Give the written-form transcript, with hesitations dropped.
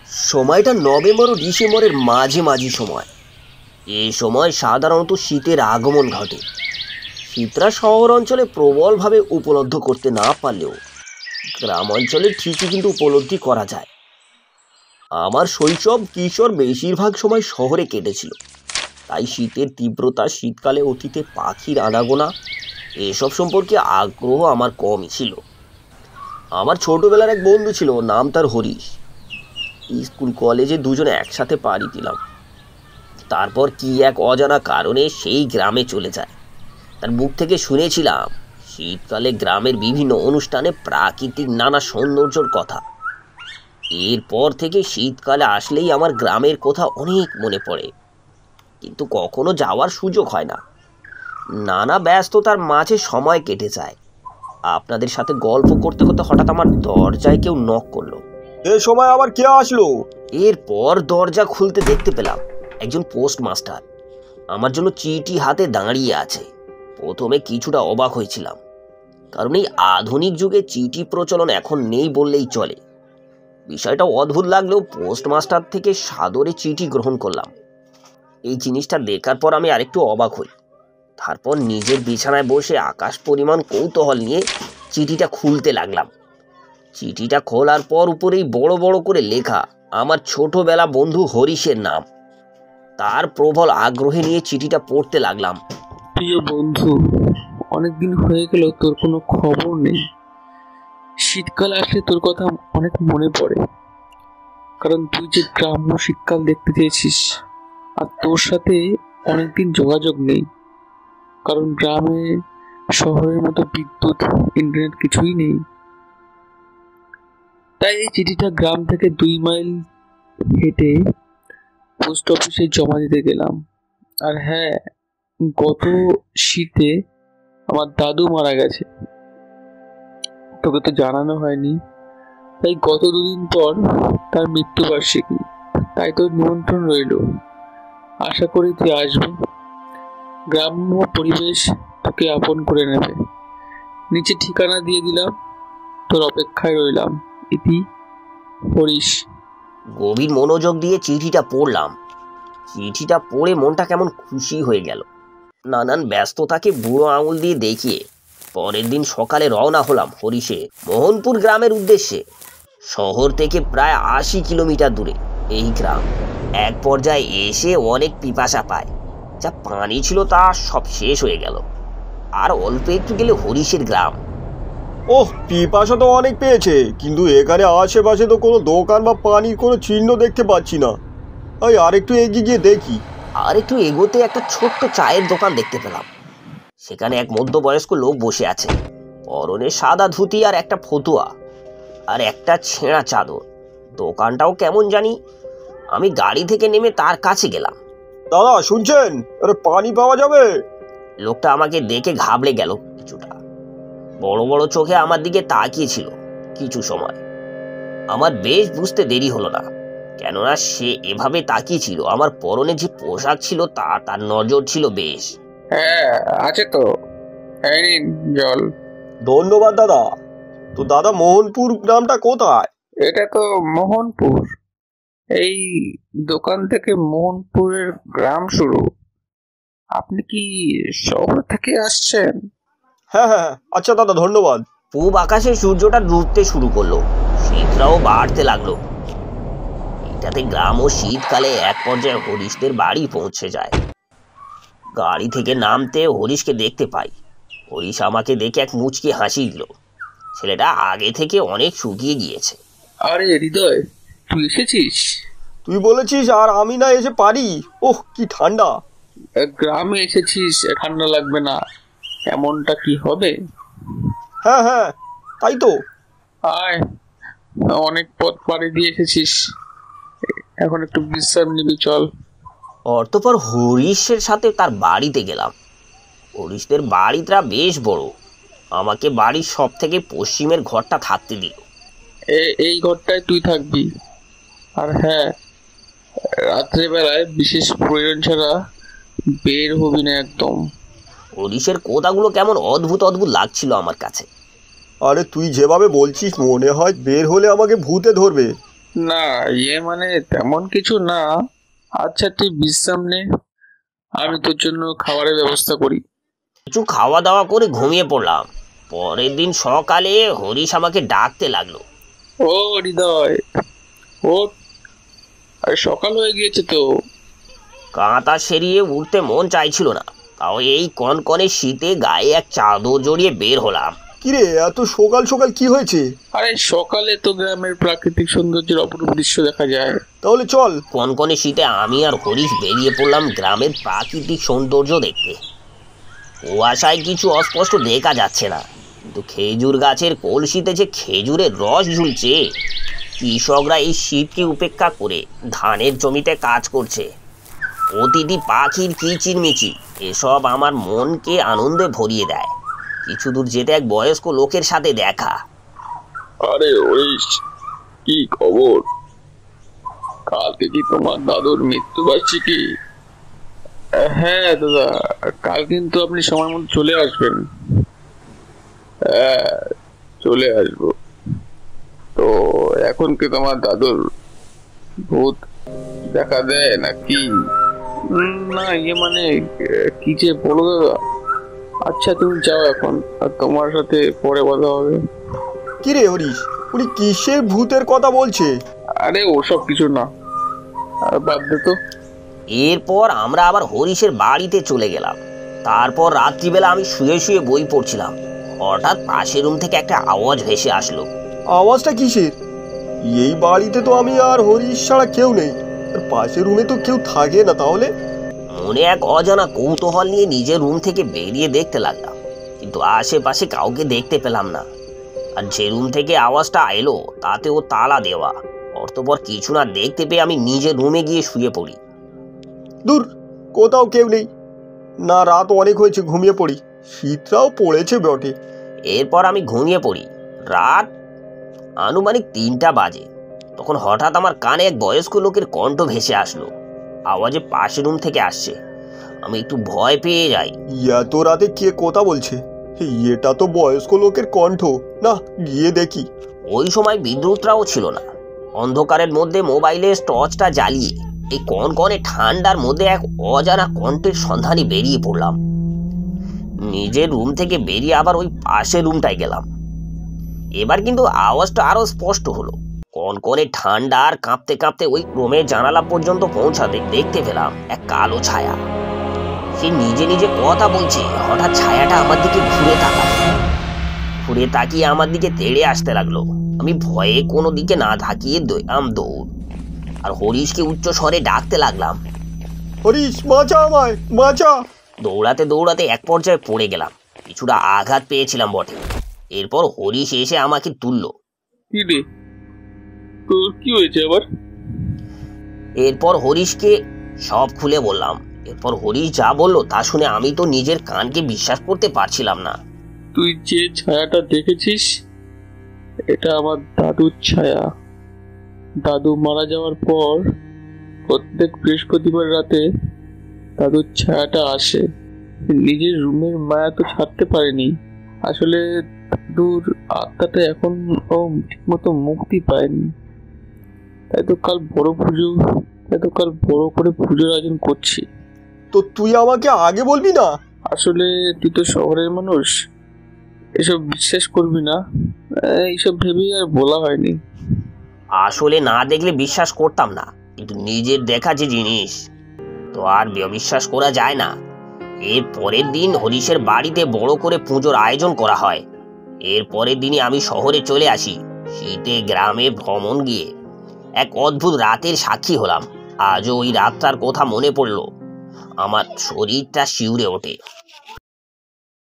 সময়টা নভেম্বর ও ডিসেম্বরের মাঝামাঝি সময়। এই সময় সাধারণত শীতের আগমন ঘটে। শীতরা শহর অঞ্চলে প্রবলভাবে উপলব্ধ করতে না পারলেও গ্রাম অঞ্চলে ঠিকই কিন্তু উপলব্ধি করা যায়। আমার শৈশব কিশোর বেশিরভাগ সময় শহরে কেটেছিল, তাই শীতের তীব্রতা, শীতকালে অতীতে পাখির আনাগোনা এসব সম্পর্কে আগ্রহ আমার কমই ছিল। আমার ছোটবেলার এক বন্ধু ছিল, নাম তার হরিশ। স্কুল কলেজে দুজনে একসাথে পাড়ি দিলাম। তারপর কি এক অজানা কারণে সেই গ্রামে চলে যায়। তার মুখ থেকে শুনেছিলাম শীতকালে গ্রামের বিভিন্ন অনুষ্ঠানে প্রাকৃতিক নানা সৌন্দর্যর কথা। এরপর থেকে শীতকালে আসলেই আমার গ্রামের কথা অনেক মনে পড়ে, কিন্তু কখনো যাওয়ার সুযোগ হয় না। নানা ব্যস্ততার মাঝে সময় কেটে যায়। আপনাদের সাথে গল্প করতে করতে হঠাৎ আমার দরজায় কেউ নক করলো। এ সময় আবার কে আসলো? এরপর দরজা খুলতে দেখতে পেলাম একজন পোস্টমাস্টার আমার জন্য চিঠি হাতে দাঁড়িয়ে আছে। প্রথমে কিছুটা অবাক হয়েছিলাম, কারণ এই আধুনিক যুগে চিঠি প্রচলন এখন নেই বললেই চলে। বিষয়টা অদ্ভুত লাগলেও পোস্টমাস্টার থেকে সাদরে চিঠি গ্রহণ করলাম। এই জিনিসটা দেখার পর আমি আরেকটু অবাক হই। তারপর নিজের বিছানায় বসে আকাশ পরিমাণ কৌতূহল নিয়ে চিঠিটা খুলতে লাগলাম। চিঠিটা খোলার পর উপরেই বড় বড় করে লেখা আমার ছোটবেলা বন্ধু হরিশের নাম। তার প্রবল আগ্রহে নিয়ে চিঠিটা পড়তে লাগলাম। প্রিয় বন্ধু, অনেকদিন হয়ে গেল তোর কোনো খবর নেই। শীতকাল আসলে তোর কথা অনেক মনে পড়ে, কারণ তুই যে গ্রাম্য শীতকাল দেখতে চেয়েছিস, আর তোর সাথে অনেকদিন যোগাযোগ নেই, কারণ গ্রামে শহরের মতো বিদ্যুৎ, ইন্টারনেট কিছুই নেই। তাই এই চিঠিটা গ্রাম থেকে 2 মাইল হেঁটে পোস্ট অফিসে জমা দিতে গেলাম। আর হ্যাঁ, গত শীতে আমার দাদু মারা গেছে, তোকে তো জানানো হয়নি। তাই গত 2 দিন পর তার মৃত্যুবার্ষিকী, তাই তোর নিমন্ত্রণ রইল। আশা করি তুই আসবি। গ্রাম্য পরিবেশ তোকে আপন করে নেবে। নিচে ঠিকানা দিয়ে দিলাম, তোর অপেক্ষায় রইলাম। ইতি হরিশ। গভীর মনোযোগ দিয়ে চিঠিটা পড়লাম। চিঠিটা পড়ে মনটা কেমন খুশি হয়ে গেল। নানান ব্যস্ততাকে বুড়ো আঙুল দিয়ে দেখিয়ে পরের দিন সকালে রওনা হলাম হরিশে মোহনপুর গ্রামের উদ্দেশ্যে। শহর থেকে প্রায় 80 কিলোমিটার দূরে এই গ্রাম। এক পর্যায়ে এসে অনেক পিপাসা পায়। যা পানি ছিল তা সব শেষ হয়ে গেল। আর অল্প একটু গেলে হরিশের গ্রাম। ওহ, পিপাসা তো অনেক পেয়েছে, কিন্তু এখানে আশেপাশে তো কোনো দোকান বা পানির কোনো চিহ্ন দেখতে পাচ্ছি না। ওই আরেকটু এগিয়ে গিয়ে দেখি। আর একটু এগোতে একটা ছোট্ট চায়ের দোকান দেখতে পেলাম। সেখানে এক মধ্যবয়স্ক লোক বসে আছে, পরনে সাদা ধুতি আর একটা ফতুয়া আর একটা ছেঁড়া চাদর। দোকানটাও কেমন জানি। আমি গাড়ি থেকে নেমে তার কাছে গেলাম। দাদা শুনছেন, আরে পানি পাওয়া যাবে? লোকটা আমাকে দেখে ঘাবড়ে গেল কিছুটা। বড় বড় চোখে আমার দিকে তাকিয়েছিল কিছু সময়। আমার বেশ বুঝতে দেরি হলো না, কেননা সে এভাবে তাকিয়েছিল। আমার পরনে যে পোশাক ছিল তার নজর ছিল বেশ। হ্যাঁ, আছে তো। এই নিন জল। ধন্যবাদ দাদা। তো দাদা, মোহনপুর গ্রামটা কোথায়? এটা তো মোহনপুর। এই দোকান থেকে মোহনপুরের গ্রাম শুরু। আপনি কি শহর থেকে আসছেন? হ্যাঁ হ্যাঁ, আচ্ছা দাদা, ধন্যবাদ। পূব আকাশে সূর্যটা ডুবতে শুরু করলো, শীতটাও বাড়তে লাগলো। এটাতে গ্রাম ও শীতকালে এক পর্যায়ে হরিশদের বাড়ি পৌঁছে যায়। গাড়ি থেকে নামতে হরিশকে দেখতে পাই। হরিশ আমাকে দেখে এক মুচকি হাসি দিল। ছেলেটা আগে থেকে অনেক শুকিয়ে গিয়েছে। আরে হৃদয়, তুই এসেছিস? তুই বলেছিস আর আমি না এসে পারি? ওহ, কি ঠান্ডা! গ্রামে এসেছিস, ঠান্ডা লাগবে না এমনটা কি হবে? হ্যাঁ হ্যাঁ, তাই তো। আয়, অনেক পথ পাড়ি দিয়ে এসেছিস, এখন একটু বিশ্রাম নিবি, চল। অতঃপর হরিশের সাথে তার বাড়িতে গেলাম। হরিশদের বাড়িটা বেশ বড়। আমাকে বাড়ির সব থেকে পশ্চিমের ঘরটা থাকতে দিল। এই ঘরটায় তুই থাকবি। আর হ্যাঁ, রাত্রেবেলায় বিশেষ প্রয়োজন ছাড়া বের হবি না একদম। হরিশের কথাগুলো কেমন অদ্ভুত অদ্ভুত লাগছিল আমার কাছে। আরে তুই যেভাবে বলছিস, মনে হয় বের হলে আমাকে ভূতে ধরবে। না, মানে তেমন কিছু না। আচ্ছা, তুই বিশ্রাম নে, আমি তোর জন্য খাবারের ব্যবস্থা করি। কিছু খাওয়া দাওয়া করে ঘুমিয়ে পড়লাম। পরের দিন সকালে হরিশ আমাকে ডাকতে লাগলো। ও হৃদয়, ওঠ, আরে সকাল হয়ে গিয়েছে তো। কাঁথা সেরিয়ে উঠতে মন চাইছিল না, তাও এই কনকনে শীতে গায়ে এক চাদর জড়িয়ে বের হলাম। কিরে, এত সকাল সকাল কি হয়েছে? আরে সকালে তো গ্রামের প্রাকৃতিক সৌন্দর্যের অপরূপ দৃশ্য দেখা যায়। তাহলে চল। কনকনে শীতে আমি আর হরিশ বেরিয়ে পড়লাম গ্রামের প্রাকৃতিক সৌন্দর্য দেখতে। কুয়াশায় কিছু অস্পষ্ট দেখা যাচ্ছে না, কিন্তু খেজুর গাছের কলসিতে যে খেজুরের রস ঝুলছে। কৃষকরা এই শীতকে উপেক্ষা করে ধানের জমিতে কাজ করছে। প্রতিটি পাখির কিচিরমিচির এসব আমার মনকে আনন্দে ভরিয়ে দেয়। কিছু দূর যেতে এক বয়স্ক লোকের সাথে দেখা। আরে ওই কি খবর? কালকে কি তোমার দাদুর মৃত্যুবার্ষিকী? হ্যাঁ দাদা, কাল কিন্তু আপনি সময় মতো চলে আসবেন। হ্যাঁ, চলে আসবো। তো এখন কি তোমার দাদুর ভূত দেখা দেয় নাকি? না, মানে কি যে বলো দাদা। আচ্ছা তুমি যাও এখন, আর তোমার সাথে পরে কথা হবে। কিরে হরিশ, উনি কিসের ভূতের কথা বলছে? আরে ওসব কিছু না, আর বাদ দে তো। এরপর আমরা আবার হরিশের বাড়িতে চলে গেলাম। তারপর রাত্রিবেলা আমি শুয়ে শুয়ে বই পড়ছিলাম। হঠাৎ পাশের রুম থেকে একটা আওয়াজ ভেসে আসলো। আওয়াজটা কিসের? এই বাড়িতে তো আমি আর হরিশ ছাড়া কেউ নেই, আর পাশের রুমে তো কেউ থাকে না। তাহলে মনে এক অজানা কৌতূহল নিয়ে নিজের রুম থেকে বেরিয়ে দেখতে লাগলাম, কিন্তু আশেপাশে কাউকে দেখতে পেলাম না। আর যে রুম থেকে আওয়াজটা এলো তাতেও তালা দেওয়া। অতঃপর কিছু না দেখতে পেয়ে আমি নিজের রুমে গিয়ে শুয়ে পড়ি। দূর, কোথাও কেউ নেই। না, রাত অনেক হয়েছে, ঘুমিয়ে পড়ি। শীতটাও পড়েছে বটে। এরপর আমি ঘুমিয়ে পড়ি। রাত আনুমানিক 3টা বাজে। তখন হঠাৎ আমার কানে এক বয়স্ক লোকের কণ্ঠ ভেসে আসলো। আওয়াজে পাশের রুম থেকে আসছে। আমি একটু ভয় পেয়ে যাই। এত রাতে কে কথা বলছে? এটা তো বয়স্ক লোকের কণ্ঠ। না, গিয়ে দেখি। ওই সময় বিদ্যুৎটাও ছিল না। অন্ধকারের মধ্যে মোবাইলের টর্চটা জ্বালিয়ে এই কনকনে ঠান্ডার মধ্যে এক অজানা কণ্ঠের সন্ধানে বেরিয়ে পড়লাম। নিজের রুম থেকে বেরিয়ে আবার ওই পাশের রুমটায় গেলাম। এবার কিন্তু আওয়াজটা আরো স্পষ্ট হলো। কনকনে ঠান্ডা আর কাঁপতে কাঁপতে ওই রুমের জানালা পর্যন্ত পৌঁছাতে দেখতে পেলাম এক কালো ছায়া। সে নিজে নিজে কথা বলছে। হঠাৎ ছায়াটা আমার দিকে ঘুরে তাকিয়ে আমার দিকে তেড়ে আসতে লাগলো। আমি ভয়ে কোনো দিকে না তাকিয়ে দৌড়, আর হরিশকে উচ্চ স্বরে ডাকতে লাগলাম। হরিশ, বাঁচা আমায়, বাঁচা! দৌড়াতে দৌড়াতে এক পর্যায়ে পড়ে গেলাম। কিছুটা আঘাত পেয়েছিলাম বটে। এরপর হরিশ এসে আমাকে তুললো। কি রে, তোর কি হয়েছে আবার? এরপর হরিশকে সব খুলে বললাম। এরপর হরিশ যা বললো তা শুনে আমি তো নিজের কানকে বিশ্বাস করতে পারছিলাম না। তুই যে ছায়াটা দেখেছিস, এটা আমার দাদুর ছায়া। দাদু মারা যাওয়ার পর প্রত্যেক বৃহস্পতিবার রাতে দাদুর ছায়াটা আসে। নিজের রুমের মায়া তো ছাড়তে পারেনি। আসলে দাদুর আত্মাটা এখন ও ঠিকমতো মুক্তি পায়নি। তাই তো কাল বড় করে পুজোর আয়োজন করছি। তো তুই আমাকে আগে বলবি না? আসলে তুই তো শহরের মানুষ, এসব বিশ্বাস করবি না, এইসব ভেবেই আর বলা হয়নি। আসলে না দেখলে বিশ্বাস করতাম না, কিন্তু নিজের দেখা যে জিনিস তো আর বিশ্বাস করা যায় না। এর পরের দিন হরিশের বাড়িতে বড় করে পুজোর আয়োজন করা হয়। এর পরের দিনই আমি শহরে চলে আসি। শীতে গ্রামে ভ্রমণ গিয়ে এক অদ্ভুত রাতের সাক্ষী হলাম। আজও ওই রাতটার কথা মনে পড়ল, আমার শরীরটা শিউরে ওঠে।